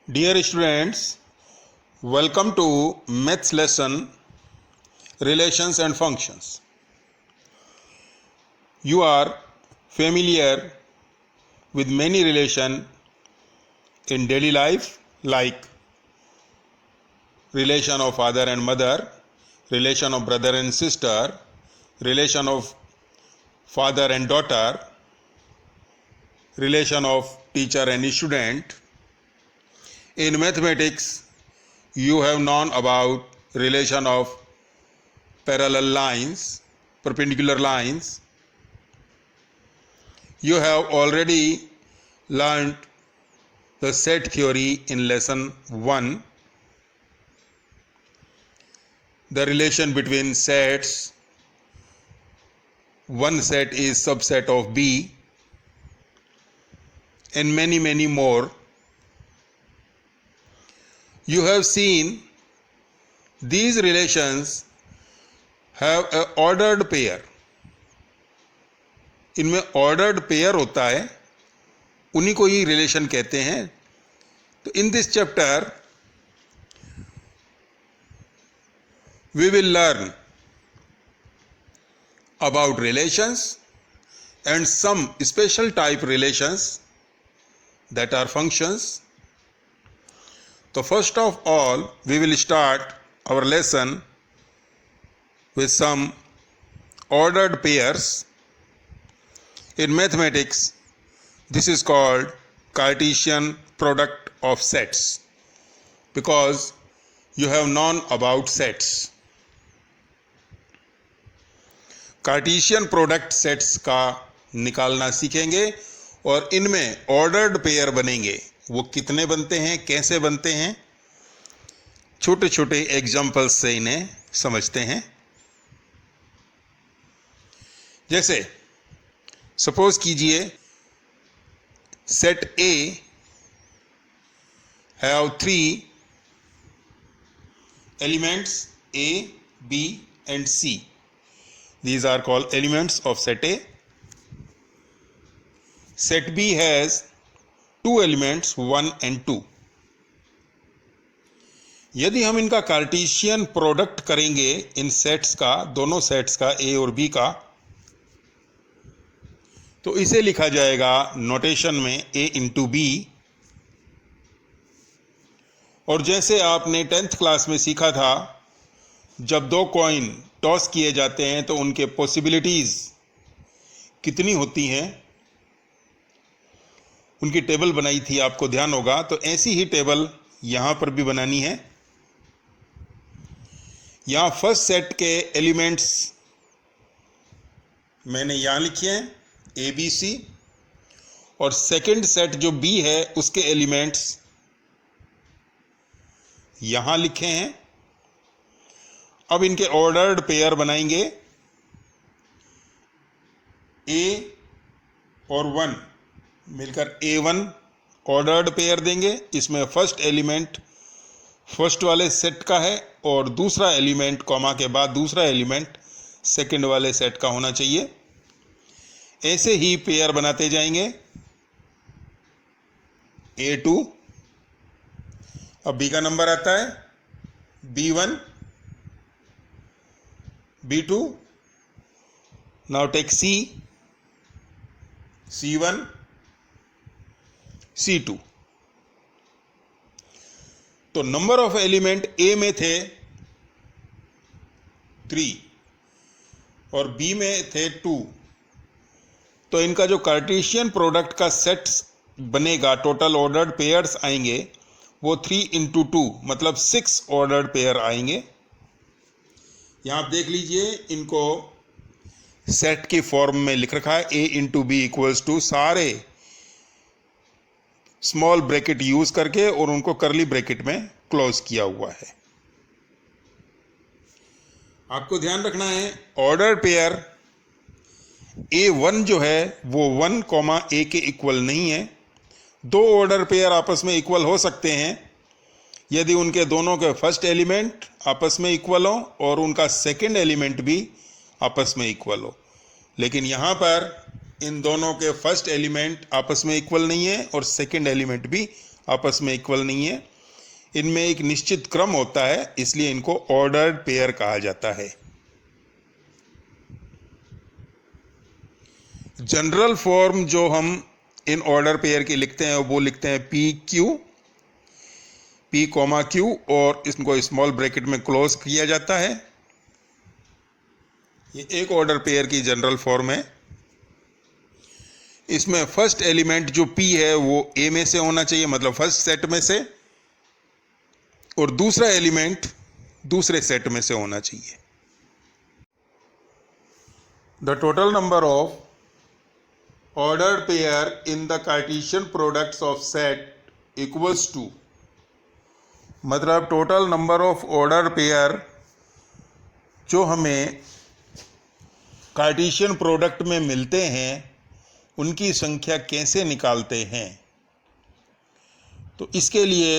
Dear students, welcome to maths lesson Relations and Functions. You are familiar with many relations in daily life like relation of father and mother, relation of brother and sister, relation of father and daughter, relation of teacher and student. In mathematics, you have known about relation of parallel lines, perpendicular lines. You have already learned the set theory in lesson 1. The relation between sets. One set is subset of B, and many more. You have seen these relations have a ordered pair. इनमें ordered pair होता है, उन्हीं को ही relation कहते हैं. तो in this chapter we will learn about relations and some special type relations that are functions. So first of all, we will start our lesson with some ordered pairs. In mathematics, this is called Cartesian product of sets because you have known about sets. Cartesian product sets का निकालना सीखेंगे और इनमें ordered pair बनेंगे. वो कितने बनते हैं, कैसे बनते हैं, छोटे छोटे एग्जाम्पल्स से इन्हें समझते हैं. जैसे सपोज कीजिए set A have 3 elements A, B and C. These are called elements of set A. Set B has 2 elements 1 and 2. यदि हम इनका कार्टेशियन प्रोडक्ट करेंगे इन सेट्स का, दोनों सेट्स का A और B का, तो इसे लिखा जाएगा नोटेशन में A इंटू B. और जैसे आपने 10th क्लास में सीखा था, जब 2 कॉइन टॉस किए जाते हैं तो उनके पॉसिबिलिटीज कितनी होती हैं, उनकी टेबल बनाई थी, आपको ध्यान होगा. तो ऐसी ही टेबल यहां पर भी बनानी है. यहां फर्स्ट सेट के एलिमेंट्स मैंने यहां लिखे हैं ए बी सी, और सेकंड सेट जो बी है उसके एलिमेंट्स यहां लिखे हैं. अब इनके ऑर्डर्ड पेयर बनाएंगे. ए और 1 मिलकर A1 ऑर्डर्ड पेयर देंगे. इसमें फर्स्ट एलिमेंट फर्स्ट वाले सेट का है और दूसरा एलिमेंट कॉमा के बाद दूसरा एलिमेंट सेकंड वाले सेट का होना चाहिए. ऐसे ही पेयर बनाते जाएंगे. A2, अब B का नंबर आता है B1, B2, now take C, C1, C2. तो नंबर ऑफ एलिमेंट A में थे 3 और B में थे 2. तो इनका जो कार्टेशियन प्रोडक्ट का सेट बनेगा, टोटल ऑर्डर्ड पेयर्स आएंगे, वो 3 इंटू 2 मतलब 6 ऑर्डर्ड पेयर आएंगे. यहां आप देख लीजिए, इनको सेट की फॉर्म में लिख रखा है. A into B equals to सारे स्मॉल ब्रैकेट यूज करके और उनको करली ब्रैकेट में क्लोज किया हुआ है. आपको ध्यान रखना है, ऑर्डर पेयर A1 जो है वो 1 कॉमा A के इक्वल नहीं है. 2 ऑर्डर पेयर आपस में इक्वल हो सकते हैं यदि उनके दोनों के फर्स्ट एलिमेंट आपस में इक्वल हो और उनका सेकंड एलिमेंट भी आपस में इक्वल हो. लेकिन यहां पर इन दोनों के फर्स्ट एलिमेंट आपस में इक्वल नहीं है और सेकंड एलिमेंट भी आपस में इक्वल नहीं है, इनमें एक निश्चित क्रम होता है, इसलिए इनको ऑर्डर्ड पेयर कहा जाता है। जनरल फॉर्म जो हम इन ऑर्डर पेयर की लिखते हैं वो लिखते हैं पी कॉमा क्यू, और इसको स्मॉल ब्रैकेट में क्लोज किया जाता है। ये एक ऑर्डर पेयर की जनरल फॉर्म है। इसमें फर्स्ट एलिमेंट जो P है वो A में से होना चाहिए, मतलब फर्स्ट सेट में से, और दूसरा एलिमेंट दूसरे सेट में से होना चाहिए। The total number of ordered pair in the Cartesian products of set equals to, मतलब total number of order pair जो हमें कार्टेशियन प्रोडक्ट में मिलते हैं उनकी संख्या कैसे निकालते हैं। तो इसके लिए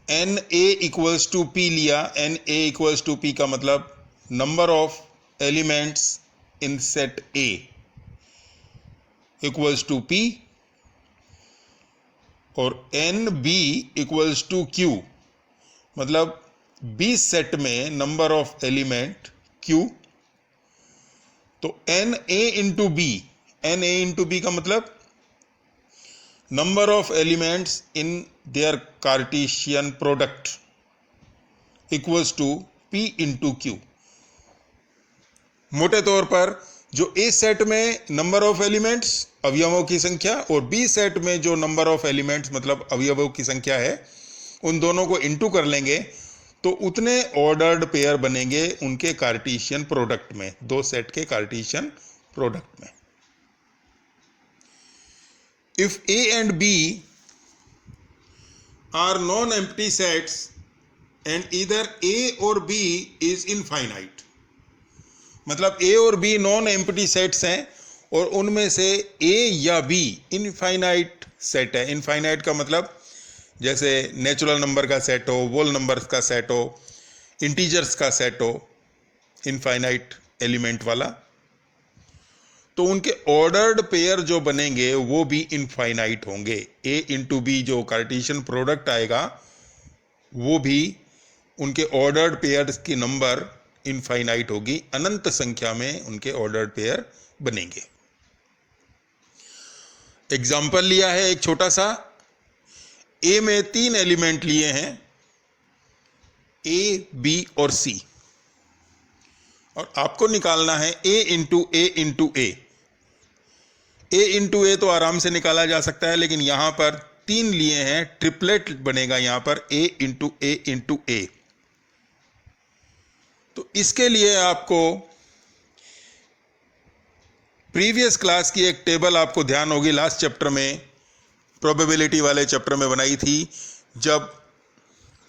N A equals to P लिया। N A equals to P का मतलब number of elements in set A equals to P, और N B equals to Q, मतलब बी सेट में नंबर ऑफ एलिमेंट क्यू। तो N A into B, N A into B का मतलब number of elements in their cartesian product equals to P into Q. मोटे तौर पर जो A set में नंबर ऑफ एलिमेंट्स अवयवों की संख्या और बी सेट में जो नंबर ऑफ एलिमेंट्स मतलब अवयवों की संख्या है, उन दोनों को इंटू कर लेंगे तो उतने ऑर्डर्ड पेयर बनेंगे उनके कार्टेशियन प्रोडक्ट में, दो सेट के कार्टेशियन प्रोडक्ट में। If A and B are non empty sets and either A or B is infinite, मतलब ए or B non empty sets हैं और उनमें से ए या बी इनफाइनाइट सेट है। इनफाइनाइट का मतलब जैसे नेचुरल नंबर का सेट हो, वोल नंबर्स का सेट हो, इंटीजर्स का सेट हो, इनफाइनाइट एलिमेंट वाला, तो उनके ऑर्डर्ड पेयर जो बनेंगे वो भी इनफाइनाइट होंगे। ए इंटू बी जो कार्टेशियन प्रोडक्ट आएगा वो भी उनके ऑर्डर्ड पेयर्स की नंबर इनफाइनाइट होगी, अनंत संख्या में उनके ऑर्डर्ड पेयर बनेंगे। एग्जाम्पल लिया है एक छोटा सा। ए में 3 एलिमेंट लिए हैं, ए, बी और सी, और आपको निकालना है ए इंटू ए इंटू ए। ए इंटू ए तो आराम से निकाला जा सकता है, लेकिन यहां पर 3 लिए हैं, ट्रिपलेट बनेगा यहां पर ए इंटू ए इंटू ए। तो इसके लिए आपको प्रीवियस क्लास की एक टेबल आपको ध्यान होगी, लास्ट चैप्टर में, प्रोबेबिलिटी वाले चैप्टर में बनाई थी, जब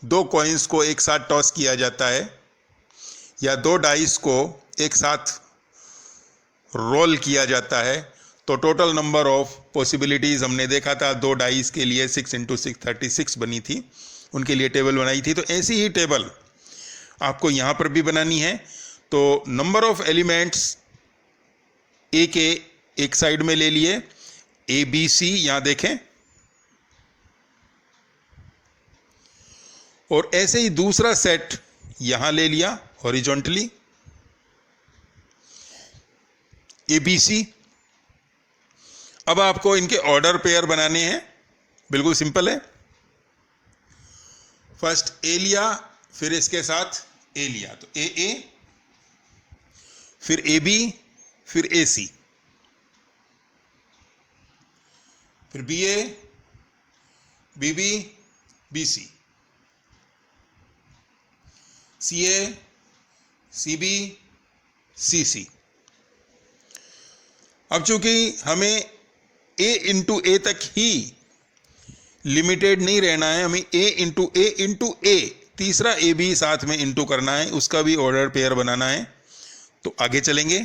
2 कॉइन्स को एक साथ टॉस किया जाता है या 2 डाइस को एक साथ रोल किया जाता है तो टोटल नंबर ऑफ पॉसिबिलिटीज़ हमने देखा था। 2 डाइस के लिए 6 इंटू 6 36 बनी थी, उनके लिए टेबल बनाई थी। तो ऐसी ही टेबल आपको यहाँ पर भी बनानी है। तो नंबर ऑफ एलिमेंट्स ए के एक साइड में ले लिए, ए बी सी यहां देखें, और ऐसे ही दूसरा सेट यहां ले लिया हॉरिजॉन्टली, ए बी सी। अब आपको इनके ऑर्डर पेयर बनाने हैं, बिल्कुल सिंपल है। फर्स्ट ए लिया, फिर इसके साथ ए लिया, तो ए ए, फिर ए बी, फिर ए सी, फिर बी ए, बी बी, बी सी, सी ए, सी बी, सी सी। अब चूंकि हमें ए इंटू ए तक ही लिमिटेड नहीं रहना है, हमें ए इंटू ए, तीसरा ए भी साथ में इंटू करना है, उसका भी ऑर्डर पेयर बनाना है। तो आगे चलेंगे।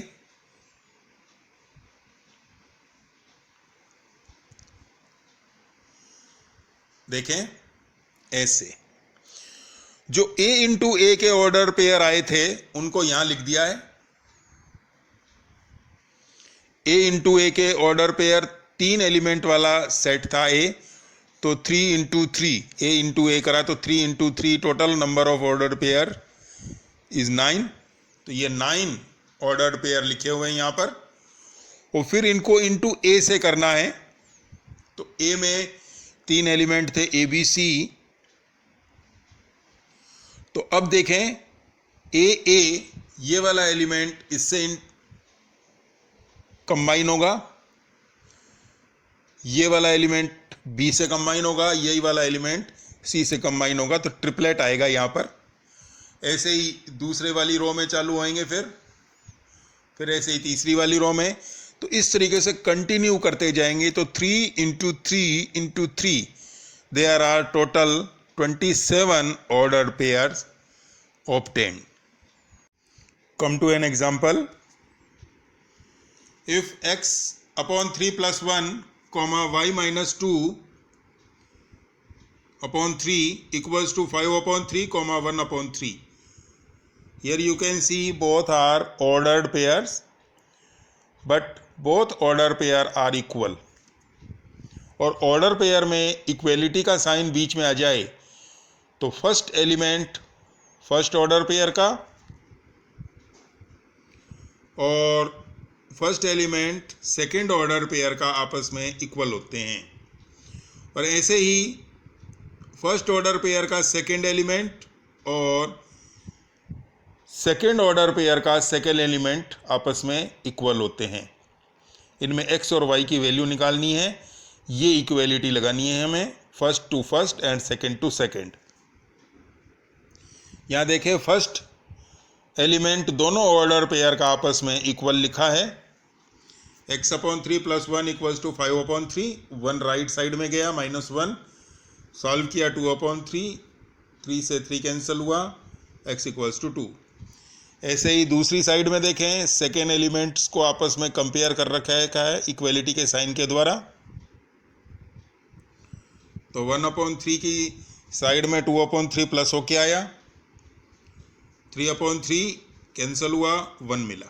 देखें, ऐसे जो ए इंटू ए के ऑर्डर पेयर आए थे उनको यहां लिख दिया है। ए इंटू ए के ऑर्डर पेयर 3 एलिमेंट वाला सेट था ए, तो 3 इंटू 3, ए इंटू ए करा तो 3 into 3 total number of order pair is 9। तो ये 9 ऑर्डर पेयर लिखे हुए हैं यहाँ पर, और फिर इनको इंटू ए से करना है। तो ए में 3 एलिमेंट थे ए बी सी। तो अब देखें ए ये वाला एलिमेंट इससे कंबाइन होगा, ये वाला एलिमेंट बी से कंबाइन होगा, यही वाला एलिमेंट सी से कंबाइन होगा, तो ट्रिपलेट आएगा यहाँ पर। ऐसे ही दूसरे वाली रो में चालू होएंगे, फिर ऐसे ही तीसरी वाली रो में। तो इस तरीके से कंटिन्यू करते जाएंगे। तो 3 into 3 into 3 there are total 27 ordered pairs obtained. Come to an example. If x upon 3 plus 1 comma y minus 2 upon 3 equals to 5 upon 3 comma 1 upon 3. Here you can see both are ordered pairs, but both order pair are equal. और order pair में equality का sign बीच में आ जाए तो first element first order pair का और first element second order pair का आपस में इक्वल होते हैं। और ऐसे ही फर्स्ट ऑर्डर पेयर का सेकंड एलिमेंट और सेकंड ऑर्डर पेयर का सेकंड एलिमेंट आपस में इक्वल होते हैं। इनमें x और y की वैल्यू निकालनी है, ये इक्वलिटी लगानी है हमें, first to first and second to second. यहाँ देखें फर्स्ट एलिमेंट दोनों ऑर्डर पेयर का आपस में इक्वल लिखा है। x upon 3 plus 1 equals to 5 upon 3, 1 right side में गया, -1 सॉल्व किया 2 अपॉन 3, 3 से 3 कैंसिल हुआ, x इक्वल्स टू 2। ऐसे ही दूसरी साइड में देखें सेकेंड एलिमेंट्स को आपस में कंपेयर कर रखा है इक्वलिटी के साइन के द्वारा। तो 1 अपॉन 3 की साइड में 2 अपॉन 3 प्लस होके आया, 3 अपॉन 3 कैंसिल हुआ, 1 मिला।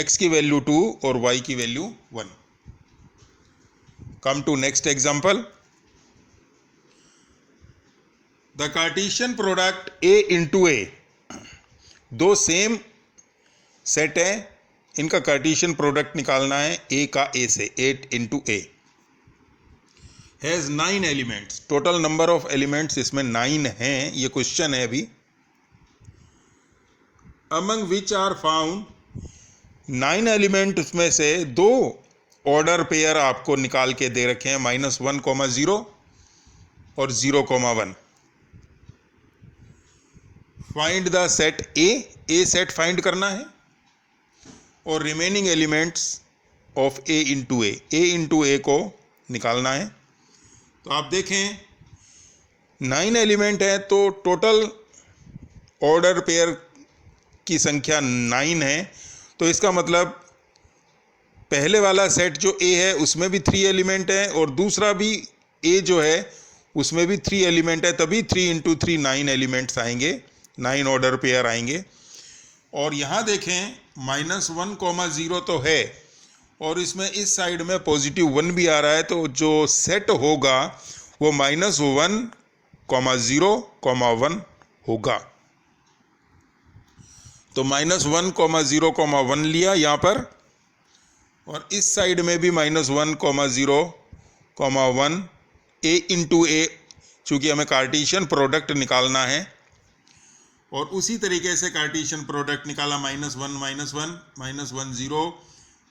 x की वैल्यू 2 और y की value 1। Come to next example. The cartesian product a into A, दो सेम सेट है, इनका कार्टेशियन प्रोडक्ट निकालना है a का a से, 8 into A has 9 elements. Total number of elements इसमें 9 हैं, ये क्वेश्चन है अभी। Among which are found, 9 element उसमें से 2 ऑर्डर पेयर आपको निकाल के दे रखे हैं, -1, 0 और 0, 1। Find the set A set find करना है और remaining elements of A into A को निकालना है। तो आप देखें 9 एलिमेंट है तो टोटल ऑर्डर पेयर की संख्या 9 है। तो इसका मतलब पहले वाला सेट जो ए है उसमें भी 3 एलिमेंट है और दूसरा भी ए जो है उसमें भी 3 एलिमेंट है, तभी 3 इंटू 3 9 एलिमेंट्स आएंगे, 9 ऑर्डर पेयर आएंगे। और यहाँ देखें -1, 0 तो है और इसमें इस साइड में +1 भी आ रहा है, तो जो सेट होगा वो -1, 0, 1 होगा। तो -1, 0, 1 लिया यहाँ पर, और इस साइड में भी -1, 0, 1 ए इंटू ए, चूँकि हमें कार्टेशियन प्रोडक्ट निकालना है। और उसी तरीके से कार्टेशियन प्रोडक्ट निकाला, -1, -1, -1, 0,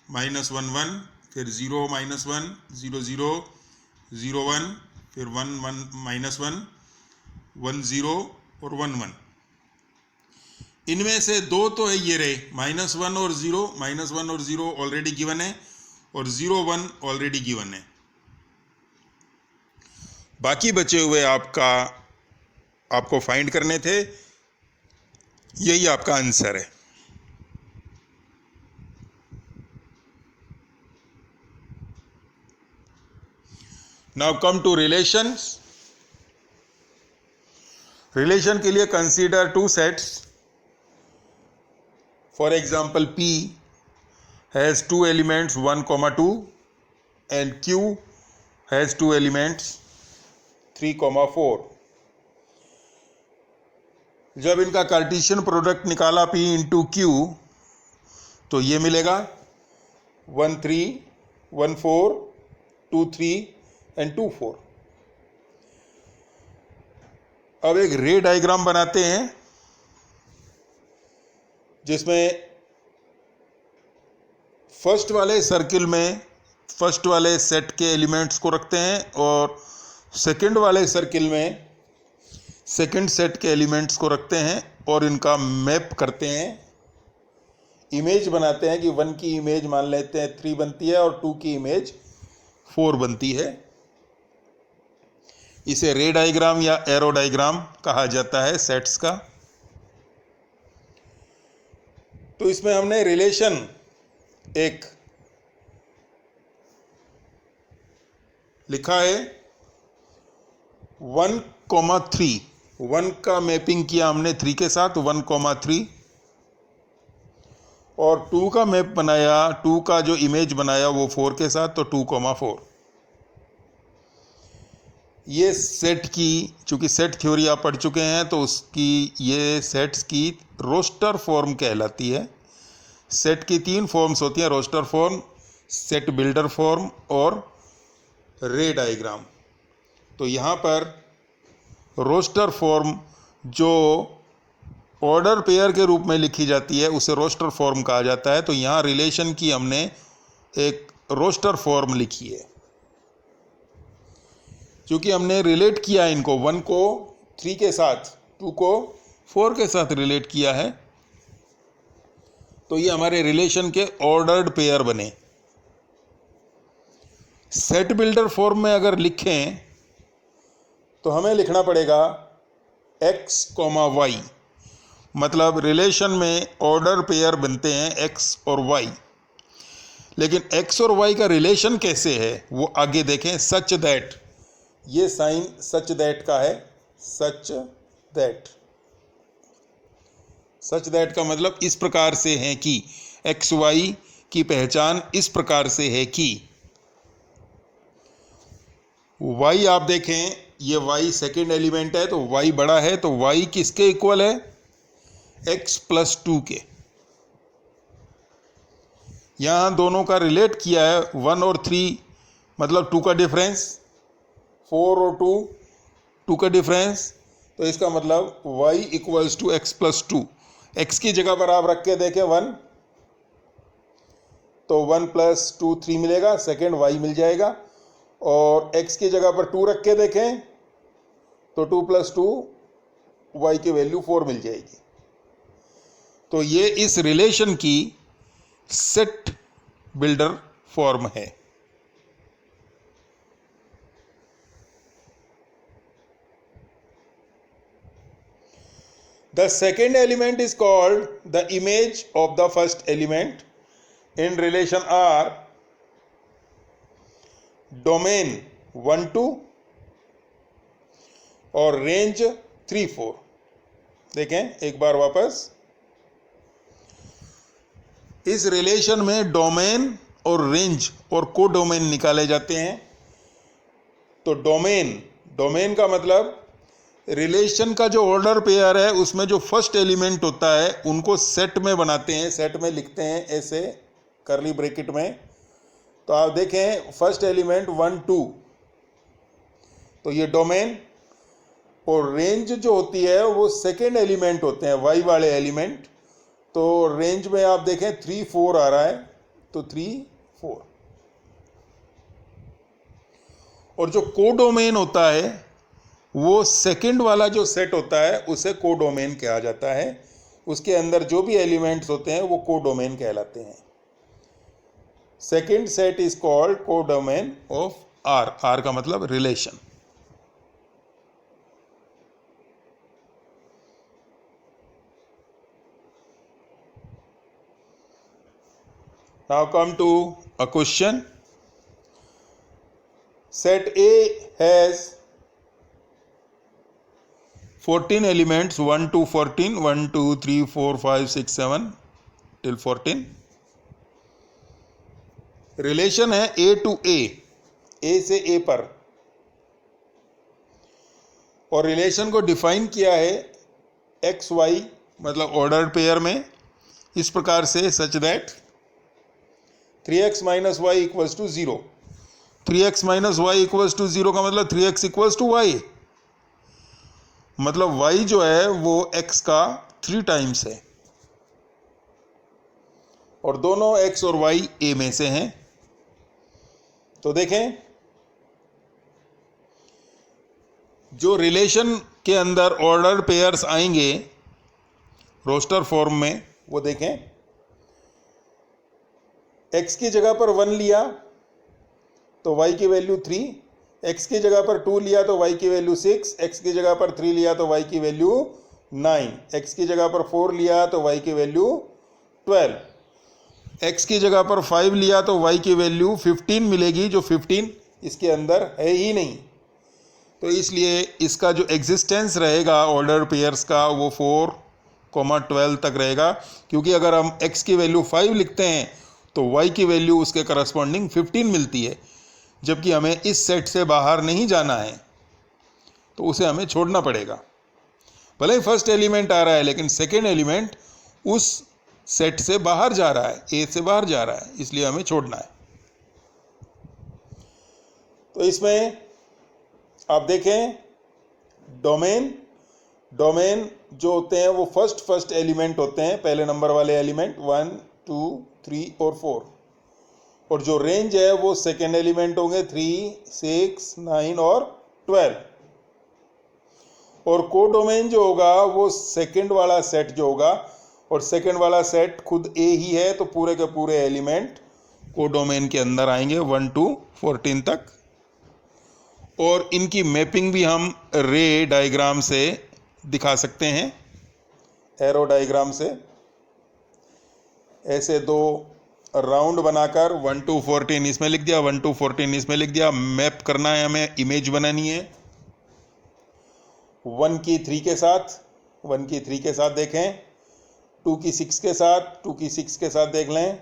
-1, 1, फिर 0, -1, 0, 0, 0, 1, फिर 1, 1, -1, 1, 0 और 1, 1। इनमें से 2 तो है ये रहे, -1 और 0, -1 और 0 ऑलरेडी गिवन है और 0, 1 ऑलरेडी गिवन है। बाकी बचे हुए आपको फाइंड करने थे, यही आपका आंसर है। Now come to relations. Relation के लिए consider 2 sets. For example P has 2 elements 1, 2 and Q has 2 elements 3,4। जब इनका कार्टेशियन प्रोडक्ट निकाला P इंटू Q तो ये मिलेगा 1 3 1 4 2 3 एंड 2 4। अब एक रे डायग्राम बनाते हैं जिसमें फर्स्ट वाले सर्किल में फर्स्ट वाले सेट के एलिमेंट्स को रखते हैं और सेकंड वाले सर्किल में सेकंड सेट के एलिमेंट्स को रखते हैं और इनका मैप करते हैं, इमेज बनाते हैं कि 1 की इमेज मान लेते हैं 3 बनती है और 2 की इमेज 4 बनती है। इसे रे डायग्राम या एरो डायग्राम कहा जाता है सेट्स का। तो इसमें हमने रिलेशन एक लिखा है 1,3, 1 का मैपिंग किया हमने 3 के साथ 1,3 और 2 का मैप बनाया, 2 का जो इमेज बनाया वो 4 के साथ तो 2,4। ये सेट की, चूंकि सेट थ्योरी आप पढ़ चुके हैं तो उसकी ये सेट्स की रोस्टर फॉर्म कहलाती है। सेट की 3 फॉर्म्स होती हैं, roster form, set builder form और रे डायग्राम। तो यहाँ पर रोस्टर फॉर्म जो ऑर्डर पेयर के रूप में लिखी जाती है उसे रोस्टर फॉर्म कहा जाता है। तो यहाँ रिलेशन की हमने एक रोस्टर फॉर्म लिखी है क्योंकि हमने रिलेट किया इनको, 1 को 3 के साथ, 2 को 4 के साथ रिलेट किया है। तो ये हमारे रिलेशन के ऑर्डर्ड पेयर बने। सेट बिल्डर फॉर्म में अगर लिखें तो हमें लिखना पड़ेगा x, y, मतलब रिलेशन में ऑर्डर पेयर बनते हैं x और y। लेकिन x और y का रिलेशन कैसे है वो आगे देखें। सच दैट, ये साइन सच दैट का है, सच दैट। सच दैट का मतलब इस प्रकार से है कि एक्स वाई की पहचान इस प्रकार से है कि y आप देखें, ये y सेकेंड एलिमेंट है तो y बड़ा है तो y किसके इक्वल है, x + 2 के। यहां दोनों का रिलेट किया है 1 और 3, मतलब 2 का डिफरेंस, 4 और 2 का डिफरेंस। तो इसका मतलब y = x + 2। x की जगह पर आप रख के देखें 1 तो 1 + 2 3 मिलेगा, सेकेंड y मिल जाएगा। और x की जगह पर 2 रख के देखें तो 2 + 2 y की वैल्यू 4 मिल जाएगी। तो ये इस रिलेशन की सेट बिल्डर फॉर्म है। The second element is called the image of the first element. In relation are domain 1 2 और रेंज 3 4। देखें एक बार वापस, इस रिलेशन में डोमेन और रेंज और को डोमेन निकाले जाते हैं। तो डोमेन का मतलब रिलेशन का जो ऑर्डर पेयर है उसमें जो फर्स्ट एलिमेंट होता है उनको सेट में बनाते हैं, सेट में लिखते हैं ऐसे करली ब्रैकेट में। तो आप देखें फर्स्ट एलिमेंट 1 2 तो ये डोमेन, और रेंज जो होती है वो सेकेंड एलिमेंट होते हैं, y वाले एलिमेंट। तो रेंज में आप देखें 3 4 आ रहा है तो 3 4। और जो कोडोमेन होता है वो सेकंड वाला जो सेट होता है उसे कोडोमेन कहा जाता है। उसके अंदर जो भी एलिमेंट्स होते हैं वो कोडोमेन कहलाते हैं। Second set is called codomain of R का मतलब relation. Now come to a question. Set A has 14 elements 1 to 14, 1 2 3 4 5 6 7 till 14। Relation है A to A, A से A पर। और रिलेशन को डिफाइन किया है एक्स वाई मतलब ऑर्डर्ड पेयर में इस प्रकार से, such that 3x minus y equals to 0। 3x minus y equals to 0 का मतलब 3x इक्वल्स टू वाई, मतलब y जो है वो x का 3 टाइम्स है और दोनों x और y a में से हैं। तो देखें जो रिलेशन के अंदर ऑर्डर्ड पेयर्स आएंगे रोस्टर फॉर्म में, वो देखें x की जगह पर 1 लिया तो y की वैल्यू 3, x की जगह पर 2 लिया तो y की वैल्यू 6, x की जगह पर 3 लिया तो y की वैल्यू 9, x की जगह पर 4 लिया तो y की वैल्यू 12, x की जगह पर 5 लिया तो y की वैल्यू 15 मिलेगी, जो 15 इसके अंदर है ही नहीं। तो इसलिए इसका जो एग्जिस्टेंस रहेगा ऑर्डर पेयर्स का वो 4,12 तक रहेगा, क्योंकि अगर हम x की वैल्यू 5 लिखते हैं तो y की वैल्यू उसके करस्पॉन्डिंग 15 मिलती है, जबकि हमें इस सेट से बाहर नहीं जाना है तो उसे हमें छोड़ना पड़ेगा। भले ही फर्स्ट एलिमेंट आ रहा है लेकिन सेकेंड एलिमेंट उस सेट से बाहर जा रहा है, ए से बाहर जा रहा है, इसलिए हमें छोड़ना है। तो इसमें आप देखें डोमेन जो होते हैं वो फर्स्ट एलिमेंट होते हैं, पहले नंबर वाले एलिमेंट 1, 2, 3 और 4, और जो रेंज है वो सेकेंड एलिमेंट होंगे 3, 6, 9 और 12, और कोडोमेन जो होगा वो सेकेंड वाला सेट जो होगा, और सेकेंड वाला सेट खुद ए ही है तो पूरे के पूरे एलिमेंट कोडोमेन के अंदर आएंगे 1 to 14 तक। और इनकी मैपिंग भी हम रे डायग्राम से दिखा सकते हैं, एरो डायग्राम से, ऐसे दो राउंड बनाकर 1 to 14 इसमें लिख दिया, 1 to 14 इसमें लिख दिया। मैप करना है हमें, इमेज बनानी है 1 की 3 के साथ, 1 की 3 के साथ देखें, 2 की 6 के साथ, 2 की 6 के साथ देख लें,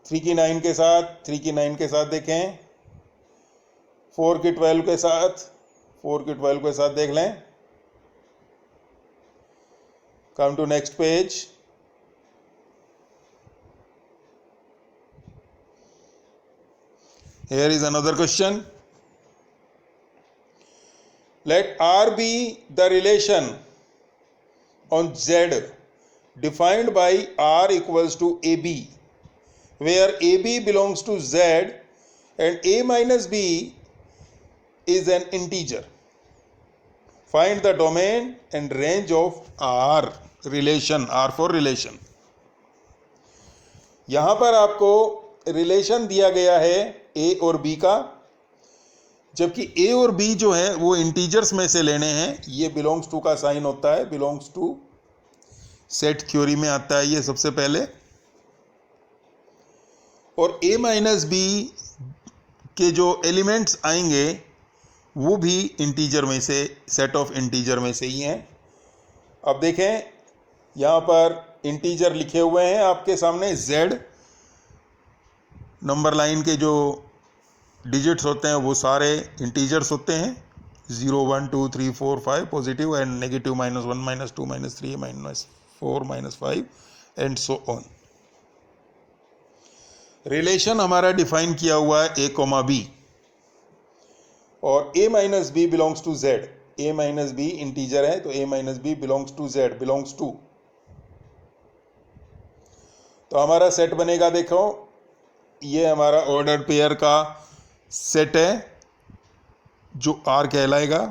3 की 9 के साथ, 3 की 9 के साथ देखें, 4 की 12 के साथ, 4 की 12 के साथ देख लें। Come to next page. Here is another question. Let R be the relation on Z defined by R equals to AB, where AB belongs to Z and A minus B is an integer. Find the domain and range of R relation, R for relation. यहाँ पर आपको relation दिया गया है ए or B का, जबकि ए or B जो है वो इंटीजर्स में से लेने हैं। ये बिलोंग्स टू का साइन होता है, बिलोंग्स टू सेट थ्योरी में आता है ये सबसे पहले, और ए माइनस बी के जो एलिमेंट्स आएंगे वो भी इंटीजर में से, सेट ऑफ इंटीजर में से ही हैं। अब देखें यहाँ पर इंटीजर लिखे हुए हैं आपके सामने, जेड नंबर लाइन के जो डिजिट्स होते हैं वो सारे इंटीजर्स होते हैं, 0, 1, 2, 3, 4, 5 positive and negative -1, -2, -3, -4, -5 and so on. Relation हमारा डिफाइन किया हुआ है ए कोमा बी, और A minus B belongs to Z. A minus B integer है तो A minus B belongs to Z, belongs to. तो हमारा सेट बनेगा, देखो ये हमारा ऑर्डर पेयर का सेट है जो आर कहलाएगा।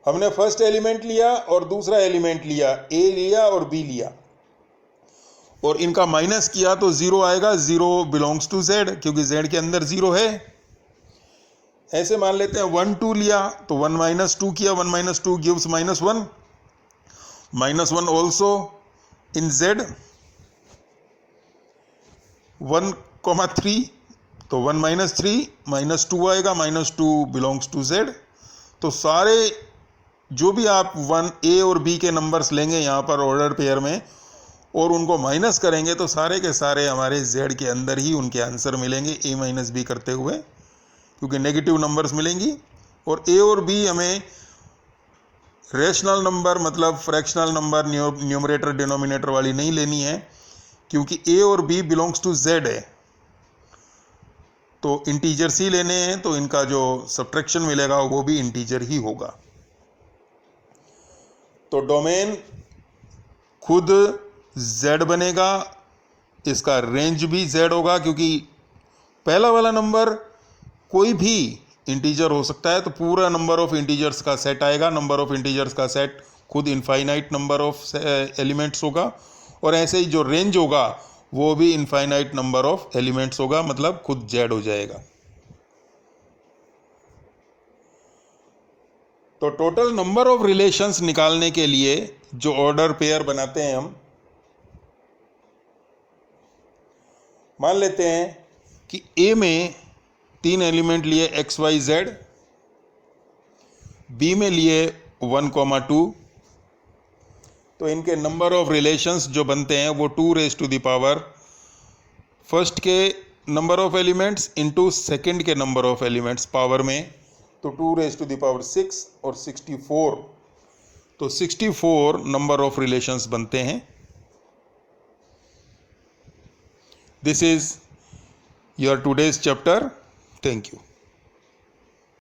हमने फर्स्ट एलिमेंट लिया और दूसरा एलिमेंट लिया, ए लिया और बी लिया, और इनका माइनस किया तो 0 आएगा। 0 बिलोंग्स टू जेड, क्योंकि जेड के अंदर 0 है। ऐसे मान लेते हैं 1, 2 लिया तो 1 - 2 किया, 1 - 2 गिव्स -1, -1 ऑल्सो इन जेड। 1, 3 तो 1 - 3 -2 आएगा, -2 बिलोंग्स टू जेड। तो सारे जो भी आप 1 ए और बी के नंबर्स लेंगे यहाँ पर ऑर्डर पेयर में और उनको माइनस करेंगे तो सारे के सारे हमारे जेड के अंदर ही उनके आंसर मिलेंगे, ए माइनस बी करते हुए, क्योंकि नेगेटिव नंबर्स मिलेंगी और ए और बी हमें रेशनल नंबर मतलब फ्रैक्शनल नंबर न्यूमरेटर डिनोमिनेटर वाली नहीं लेनी है, क्योंकि ए or B belongs to Z है, तो इंटीजर्स ही लेने हैं, तो इनका जो सब्ट्रैक्शन मिलेगा वो भी इंटीजर ही होगा। तो डोमेन खुद z बनेगा, इसका रेंज भी z होगा, क्योंकि पहला वाला नंबर कोई भी इंटीजर हो सकता है, तो पूरा नंबर ऑफ इंटीजर्स का सेट आएगा। नंबर ऑफ इंटीजर्स का सेट खुद इनफाइनाइट नंबर ऑफ एलिमेंट्स होगा, और ऐसे ही जो रेंज होगा वो भी इनफाइनाइट नंबर ऑफ एलिमेंट्स होगा, मतलब खुद z हो जाएगा। तो टोटल नंबर ऑफ रिलेशंस निकालने के लिए जो ऑर्डर पेयर बनाते हैं हम, मान लेते हैं कि ए में 3 एलिमेंट लिए x y z, बी में लिए 1,2, तो इनके नंबर ऑफ रिलेशंस जो बनते हैं वो 2 raise to the power first के number of elements into second के नंबर ऑफ एलिमेंट्स पावर में, तो 2 रेज़ टू द पावर 6 और 64, तो 64 नंबर ऑफ रिलेशंस बनते हैं। This is your today's chapter. Thank you.